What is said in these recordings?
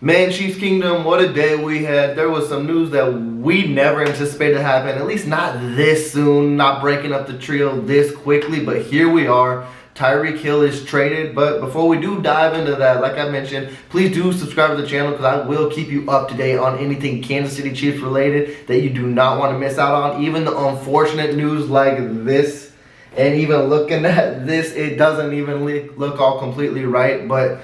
Man, Chiefs Kingdom, what a day we had. There was some news that we never anticipated to happen, at least not this soon, not breaking up the trio this quickly, but here we are. Tyreek Hill is traded, but before we do dive into that, like I mentioned, please do subscribe to the channel because I will keep you up to date on anything Kansas City Chiefs related that you do not want to miss out on. Even the unfortunate news like this, and even looking at this, it doesn't even look all completely right, but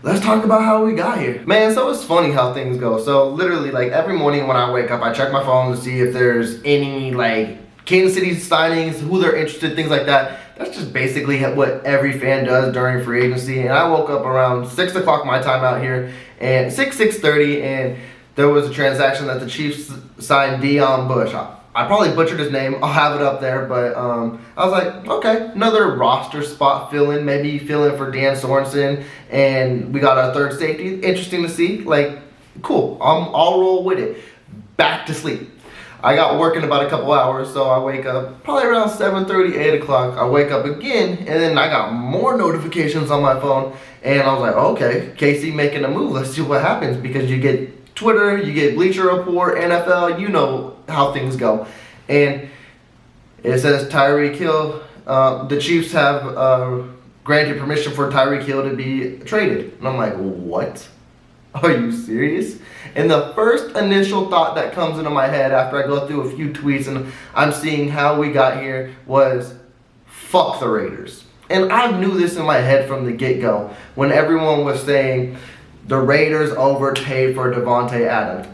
let's talk about how we got here. Man, so it's funny how things go. So literally, like every morning when I wake up, I check my phone to see if there's any like Kansas City signings, who they're interested, things like that. That's just basically what every fan does during free agency. And I woke up around 6 o'clock my time out here, and 6:30, and there was a transaction that the Chiefs signed Dion Bush. I probably butchered his name. I'll have it up there, but I was like, okay, another roster spot fill-in, maybe fill-in for Dan Sorensen, and we got our third safety. Interesting to see. Like, cool. I'll roll with it. Back to sleep. I got work in about a couple hours, so I wake up probably around 7:30, 8 o'clock. I wake up again, and then I got more notifications on my phone, and I was like, okay, KC making a move. Let's see what happens, because you get Twitter, you get Bleacher Report, NFL, you know how things go. And it says Tyreek Hill, the Chiefs have granted permission for Tyreek Hill to be traded. And I'm like, what? Are you serious? And the first initial thought that comes into my head after I go through a few tweets and I'm seeing how we got here was, fuck the Raiders. And I knew this in my head from the get-go when everyone was saying the Raiders overpaid for Davante Adams.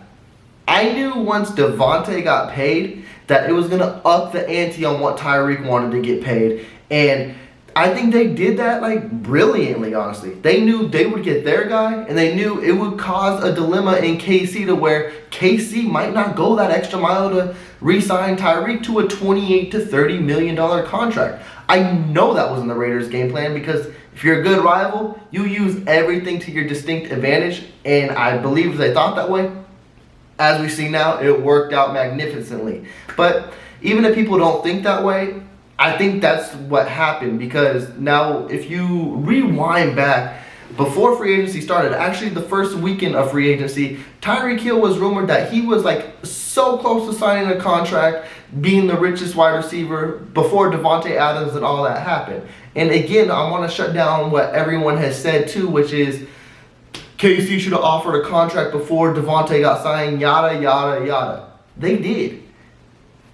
I knew once Davante got paid that it was going to up the ante on what Tyreek wanted to get paid. And I think they did that like brilliantly, honestly. They knew they would get their guy, and they knew it would cause a dilemma in KC to where KC might not go that extra mile to re-sign Tyreek to a $28 to $30 million contract. I know that wasn't the Raiders' game plan, because if you're a good rival, you use everything to your distinct advantage, and I believe they thought that way. As we see now, it worked out magnificently. But even if people don't think that way, I think that's what happened, because now if you rewind back before free agency started, actually the first weekend of free agency, Tyreek Hill was rumored that he was like so close to signing a contract, being the richest wide receiver before Davante Adams and all that happened. And again, I want to shut down what everyone has said too, which is KC should have offered a contract before Davante got signed, yada, yada, yada. They did.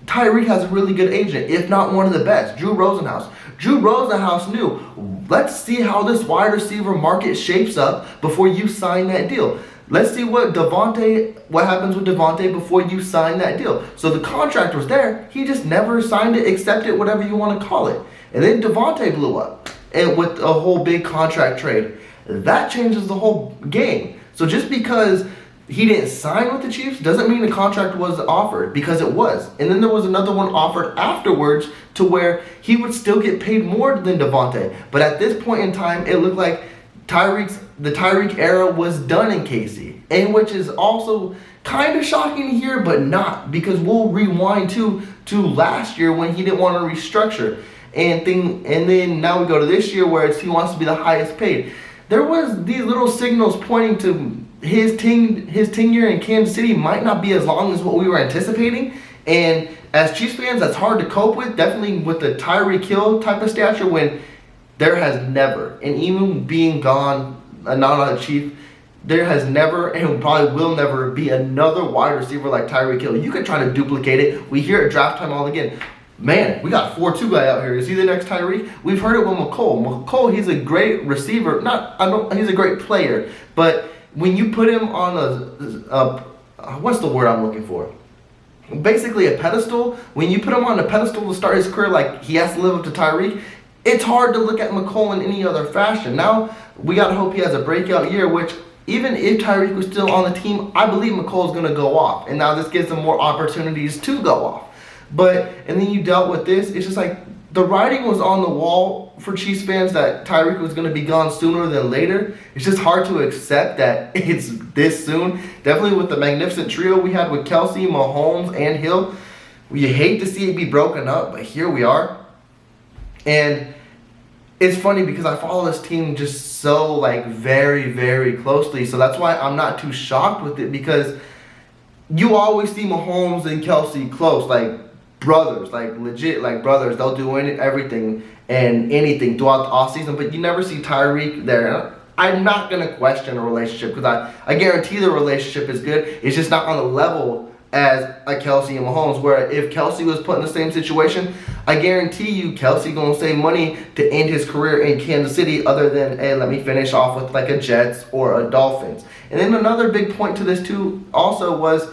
Tyreek has a really good agent, if not one of the best, Drew Rosenhaus. Drew Rosenhaus knew, let's see how this wide receiver market shapes up before you sign that deal. Let's see what happens with Davante before you sign that deal. So the contract was there, he just never signed it, accepted, whatever you want to call it. And then Davante blew up, and with a whole big contract trade. That changes the whole game. So just because he didn't sign with the Chiefs doesn't mean the contract was offered, because it was. And then there was another one offered afterwards to where he would still get paid more than Davante. But at this point in time, it looked like the Tyreek era was done in KC. And which is also kind of shocking to hear, but not, because we'll rewind to last year when he didn't want to restructure. And then now we go to this year where he wants to be the highest paid. There was these little signals pointing to his tenure in Kansas City might not be as long as what we were anticipating. And as Chiefs fans, that's hard to cope with, definitely with the Tyreek Hill type of stature, when there has never, and even being gone, not a Chief, there has never and probably will never be another wide receiver like Tyreek Hill. You could try to duplicate it. We hear at draft time all again. Man, we got 4-2 guy out here. Is he the next Tyreek? We've heard it with McCole. McCole, he's a great receiver. He's a great player. But when you put him on what's the word I'm looking for? Basically a pedestal. When you put him on a pedestal to start his career, like he has to live up to Tyreek, it's hard to look at McCole in any other fashion. Now, we got to hope he has a breakout year, which even if Tyreek was still on the team, I believe McColl's going to go off. And now this gives him more opportunities to go off. And then you dealt with this. It's just like the writing was on the wall for Chiefs fans that Tyreek was going to be gone sooner than later. It's just hard to accept that it's this soon. Definitely with the magnificent trio we had with Kelsey, Mahomes, and Hill. You hate to see it be broken up, but here we are. And it's funny because I follow this team just so like very, very closely. So that's why I'm not too shocked with it, because you always see Mahomes and Kelsey close, like brothers, like legit, like brothers. They'll do everything and anything throughout the offseason, but you never see Tyreek there. I'm not going to question a relationship, because I guarantee the relationship is good. It's just not on the level as a Kelsey and Mahomes, where if Kelsey was put in the same situation, I guarantee you Kelsey going to save money to end his career in Kansas City, other than, hey, let me finish off with like a Jets or a Dolphins. And then another big point to this too also was,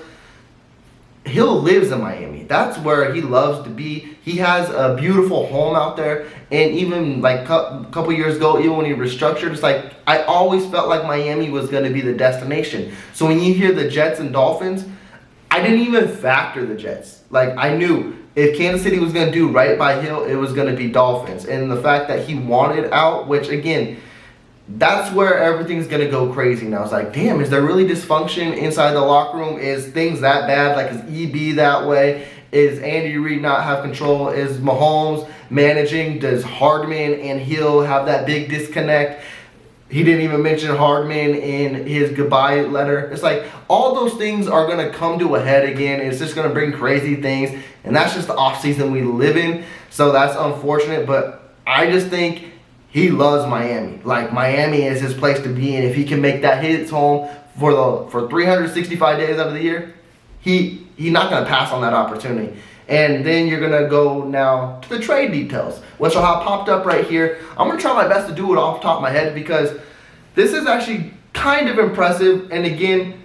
Hill lives in Miami. That's where he loves to be. He has a beautiful home out there. And even like a couple years ago, even when he restructured, it's like I always felt like Miami was going to be the destination. So when you hear the Jets and Dolphins, I didn't even factor the Jets. Like, I knew if Kansas City was going to do right by Hill, it was going to be Dolphins. And the fact that he wanted out, which again, that's where everything's going to go crazy now. It's like, damn, is there really dysfunction inside the locker room? Is things that bad? Like, is EB that way? Is Andy Reid not have control? Is Mahomes managing? Does Hardman and Hill have that big disconnect? He didn't even mention Hardman in his goodbye letter. It's like all those things are going to come to a head again. It's just going to bring crazy things. And that's just the offseason we live in. So that's unfortunate. But I just think he loves Miami. Like, Miami is his place to be in. If he can make that his home for 365 days out of the year, he's not going to pass on that opportunity. And then you're going to go now to the trade details, which I'll have popped up right here. I'm going to try my best to do it off the top of my head, because this is actually kind of impressive. And again,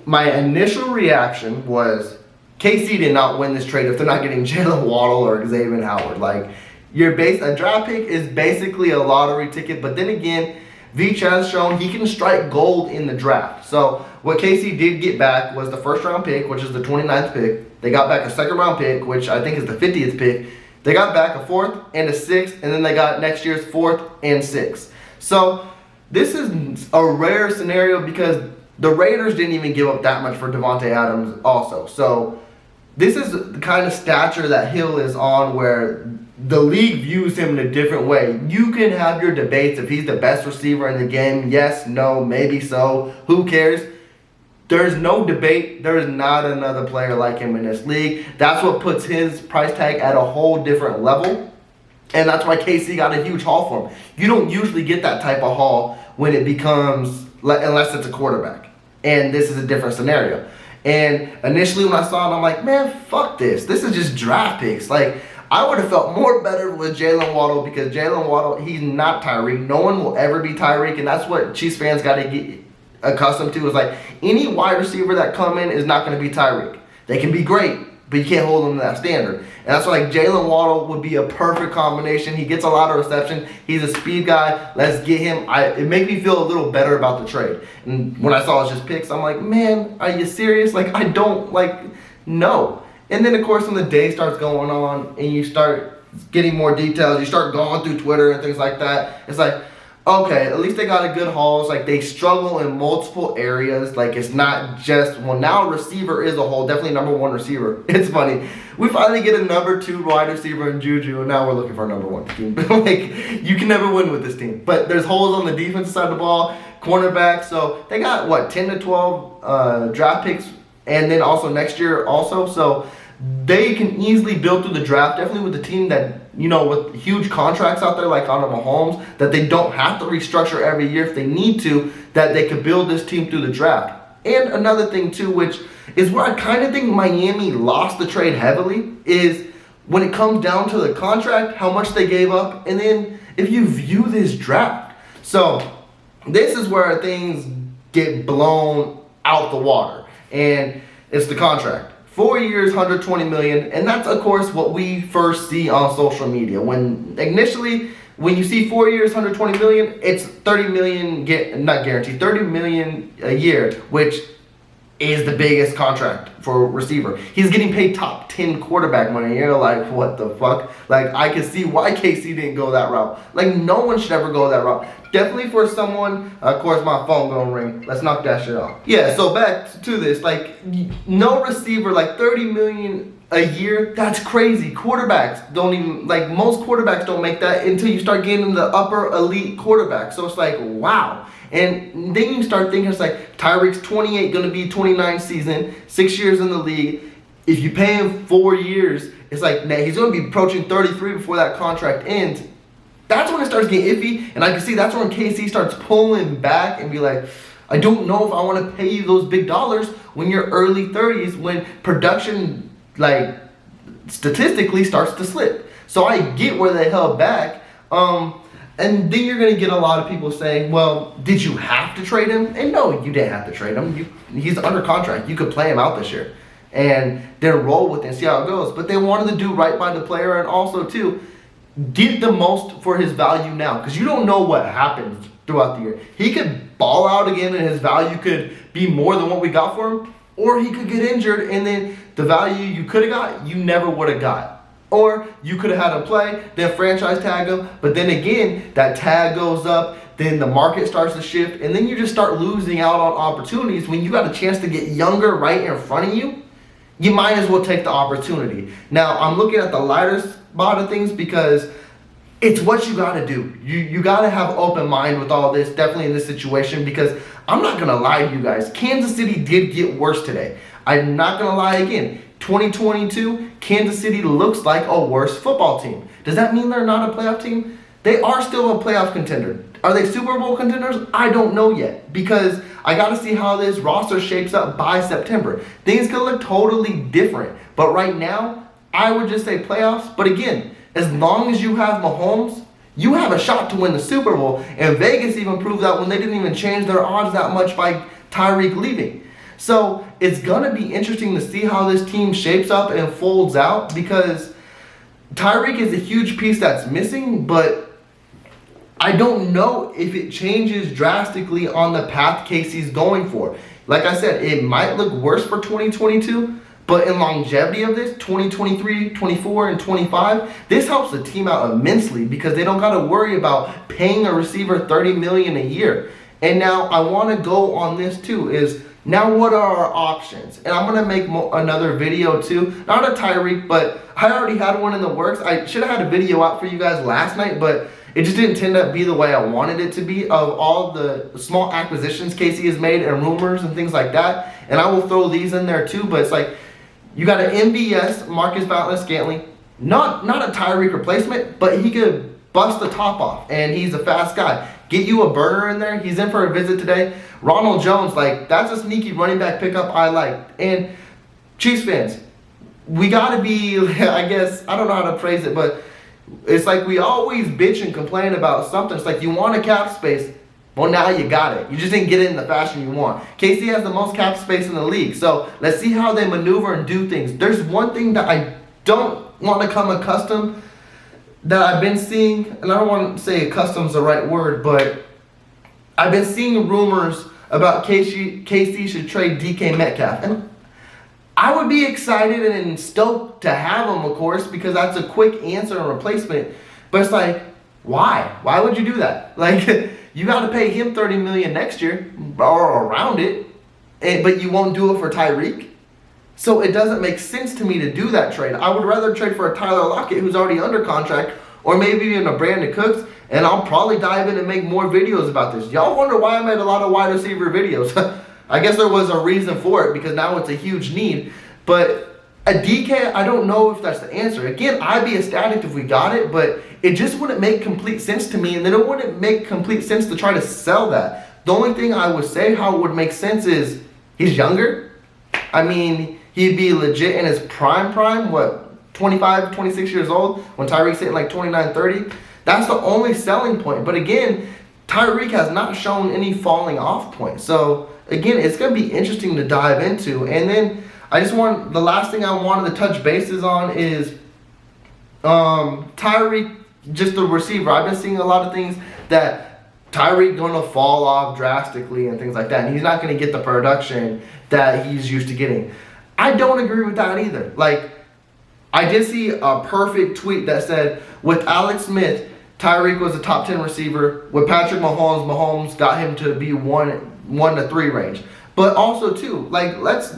my initial reaction was KC did not win this trade if they're not getting Jalen Waddle or Xavier Howard. Like, a draft pick is basically a lottery ticket. But then again, Veach has shown he can strike gold in the draft. So what KC did get back was the first round pick, which is the 29th pick. They got back a second round pick, which I think is the 50th pick. They got back a 4th and a 6th, and then they got next year's 4th and 6th. So this is a rare scenario, because the Raiders didn't even give up that much for Devontae Adams also. So this is the kind of stature that Hill is on, where the league views him in a different way. You can have your debates if he's the best receiver in the game. Yes, no, maybe so. Who cares? There's no debate. There is not another player like him in this league. That's what puts his price tag at a whole different level. And that's why KC got a huge haul for him. You don't usually get that type of haul when it becomes, unless it's a quarterback. And this is a different scenario. And initially when I saw it, I'm like, man, fuck this. This is just draft picks. Like, I would have felt more better with Jalen Waddle, because Jalen Waddle, he's not Tyreek. No one will ever be Tyreek, and that's what Chiefs fans got to get accustomed to. Is like, any wide receiver that come in is not going to be Tyreek. They can be great, but you can't hold them to that standard. And that's why, like, Jalen Waddle would be a perfect combination. He gets a lot of reception. He's a speed guy. Let's get him. It made me feel a little better about the trade. And when I saw it's just picks, I'm like, man, are you serious? Like, I don't, like, no. And then, of course, when the day starts going on and you start getting more details, you start going through Twitter and things like that, it's like, okay, at least they got a good haul. It's like they struggle in multiple areas. Like, it's not just, well, now receiver is a whole, definitely number one receiver. It's funny. We finally get a number 2 wide receiver in Juju, and now we're looking for a number 1 team. Like, you can never win with this team. But there's holes on the defensive side of the ball, cornerback. So they got, what, 10 to 12 draft picks, and then also next year also. So they can easily build through the draft, definitely with the team that, you know, with huge contracts out there like on Mahomes, that they don't have to restructure every year if they need to, that they could build this team through the draft. And another thing too, which is where I kind of think Miami lost the trade heavily, is when it comes down to the contract, how much they gave up, and then if you view this draft. So this is where things get blown out the water, and it's the contract. 4 years, $120 million, and that's, of course, what we first see on social media. When you see 4 years, $120 million, it's $30 million, not guaranteed, $30 million a year, which is the biggest contract for a receiver. He's getting paid top 10 quarterback money. You're like, what the fuck? Like, I can see why KC didn't go that route. Like, no one should ever go that route. Definitely for someone, of course, my phone gonna ring. Let's knock that shit off. Yeah, so back to this. Like, no receiver, like $30 million a year, that's crazy. Quarterbacks don't even, like, most quarterbacks don't make that until you start getting the upper elite quarterbacks. So it's like, wow. And then you start thinking, it's like, Tyreek's 28, going to be 29 season, 6 years in the league. If you pay him 4 years, it's like, nah, he's going to be approaching 33 before that contract ends. That's when it starts getting iffy, and I can see that's when KC starts pulling back and be like, I don't know if I want to pay you those big dollars when you're early 30s, when production, like, statistically starts to slip. So I get where they held back. And then you're going to get a lot of people saying, well, did you have to trade him? And no, you didn't have to trade him. He's under contract. You could play him out this year and then roll with it and see how it goes. But they wanted to do right by the player and also, too, get the most for his value now. Because you don't know what happens throughout the year. He could ball out again and his value could be more than what we got for him. Or he could get injured and then the value you could have got, you never would have got. Or you could have had him play, then franchise tag him, but then again, that tag goes up, then the market starts to shift, and then you just start losing out on opportunities. When you got a chance to get younger right in front of you, you might as well take the opportunity. Now, I'm looking at the lighter spot of things because it's what you got to do. You got to have open mind with all this, definitely in this situation, because I'm not going to lie to you guys. Kansas City did get worse today. I'm not going to lie again. 2022, Kansas City looks like a worse football team. Does that mean they're not a playoff team? They are still a playoff contender. Are they Super Bowl contenders? I don't know yet because I got to see how this roster shapes up by September. Things could look totally different. But right now, I would just say playoffs. But again, as long as you have Mahomes, you have a shot to win the Super Bowl. And Vegas even proved that when they didn't even change their odds that much by Tyreek leaving. So it's going to be interesting to see how this team shapes up and folds out because Tyreek is a huge piece that's missing, but I don't know if it changes drastically on the path Casey's going for. Like I said, it might look worse for 2022, but in longevity of this, 2023, 24, and 25, this helps the team out immensely because they don't got to worry about paying a receiver $30 million a year. And now I want to go on this too is, now what are our options? And I'm going to make another video too. Not a Tyreek, but I already had one in the works. I should have had a video out for you guys last night, but it just didn't tend to be the way I wanted it to be of all the small acquisitions Casey has made and rumors and things like that. And I will throw these in there too, but it's like you got an MVS, Marcus Valdes-Scantling, not a Tyreek replacement, but he could bust the top off and he's a fast guy. Get you a burner in there. He's in for a visit today. Ronald Jones, like, that's a sneaky running back pickup I like. And Chiefs fans, we got to be, I guess, I don't know how to phrase it, but it's like we always bitch and complain about something. It's like you want a cap space. Well, now you got it. You just didn't get it in the fashion you want. KC has the most cap space in the league. So let's see how they maneuver and do things. There's one thing that I don't want to come accustomed that I've been seeing, and I don't want to say accustomed's the right word, but I've been seeing rumors about KC should trade DK Metcalf. And I would be excited and stoked to have him, of course, because that's a quick answer and replacement. But it's like, why? Why would you do that? Like, you got to pay him $30 million next year or around it, but you won't do it for Tyreek. So it doesn't make sense to me to do that trade. I would rather trade for a Tyler Lockett who's already under contract, or maybe even a Brandon Cooks, and I'll probably dive in and make more videos about this. Y'all wonder why I made a lot of wide receiver videos. I guess there was a reason for it because now it's a huge need. But a DK, I don't know if that's the answer. Again, I'd be ecstatic if we got it, but it just wouldn't make complete sense to me, and then it wouldn't make complete sense to try to sell that. The only thing I would say how it would make sense is he's younger. I mean, he'd be legit in his prime, what, 25, 26 years old when Tyreek's hitting like 29, 30. That's the only selling point. But again, Tyreek has not shown any falling off point. So again, it's going to be interesting to dive into. And then the last thing I wanted to touch bases on is Tyreek, just the receiver. I've been seeing a lot of things that Tyreek going to fall off drastically and things like that. And he's not going to get the production that he's used to getting. I don't agree with that either. Like, I did see a perfect tweet that said, with Alex Smith, Tyreek was a top 10 receiver. With Patrick Mahomes, Mahomes got him to be 1 to 3 range. But also, too, like, let's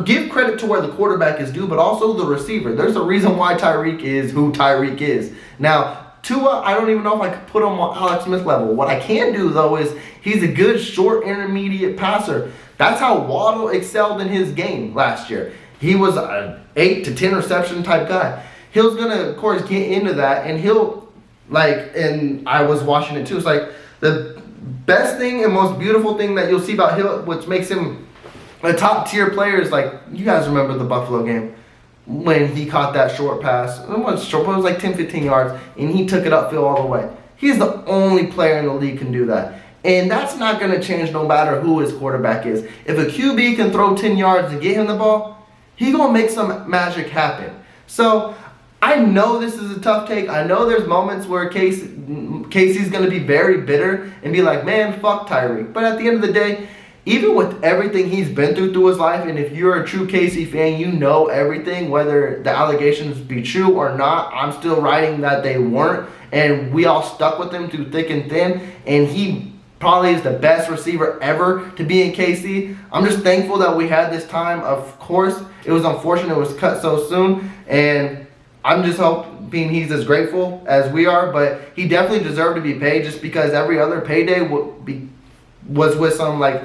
give credit to where the quarterback is due, but also the receiver. There's a reason why Tyreek is who Tyreek is. Now, Tua, I don't even know if I could put him on Alex Smith level. What I can do, though, is he's a good short intermediate passer. That's how Waddle excelled in his game last year. He was an 8 to 10 reception type guy. Hill's going to, of course, get into that, and he'll, like, and I was watching it too. It's like the best thing and most beautiful thing that you'll see about Hill, which makes him a top tier player, is like, you guys remember the Buffalo game when he caught that short pass. It wasn't short, but it was like 10, 15 yards, and he took it upfield all the way. He's the only player in the league can do that. And that's not going to change no matter who his quarterback is. If a QB can throw 10 yards and get him the ball, he's going to make some magic happen. So I know this is a tough take. I know there's moments where Casey's going to be very bitter and be like, man, fuck Tyreek. But at the end of the day, even with everything he's been through his life, and if you're a true Casey fan, you know everything, whether the allegations be true or not. I'm still writing that they weren't, and we all stuck with him through thick and thin, and he probably is the best receiver ever to be in KC. I'm just thankful that we had this time. Of course, it was unfortunate it was cut so soon, and I'm just hoping he's as grateful as we are, but he definitely deserved to be paid, just because every other payday was with some, like,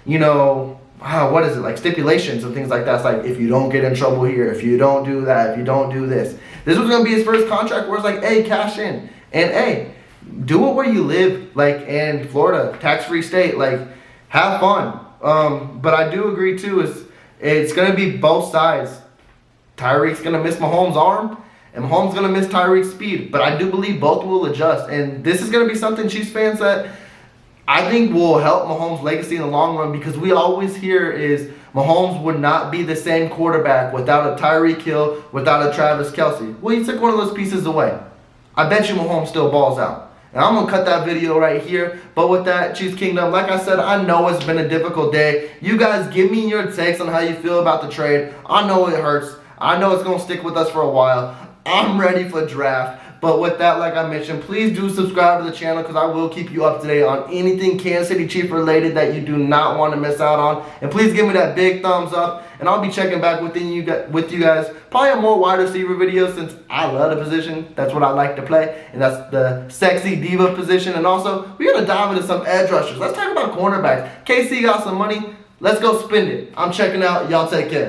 you know, what is it, like stipulations and things like that. It's like, if you don't get in trouble here, if you don't do that, if you don't do this. This was going to be his first contract where it's like, hey, cash in. And hey, do it where you live, like in Florida, tax-free state. Like, have fun. But I do agree, too, it's going to be both sides. Tyreek's going to miss Mahomes' arm, and Mahomes going to miss Tyreek's speed. But I do believe both will adjust. And this is going to be something Chiefs fans that I think will help Mahomes' legacy in the long run, because we always hear is Mahomes would not be the same quarterback without a Tyreek Hill, without a Travis Kelce. Well, he took one of those pieces away. I bet you Mahomes still balls out. And I'm going to cut that video right here. But with that, Chiefs Kingdom, like I said, I know it's been a difficult day. You guys give me your takes on how you feel about the trade. I know it hurts. I know it's going to stick with us for a while. I'm ready for draft. But with that, like I mentioned, please do subscribe to the channel, because I will keep you up to date on anything Kansas City Chiefs related that you do not want to miss out on. And please give me that big thumbs up, and I'll be checking back with you guys. Probably a more wide receiver video, since I love the position. That's what I like to play, and that's the sexy diva position. And also, we're going to dive into some edge rushers. Let's talk about cornerbacks. KC got some money. Let's go spend it. I'm checking out. Y'all take care.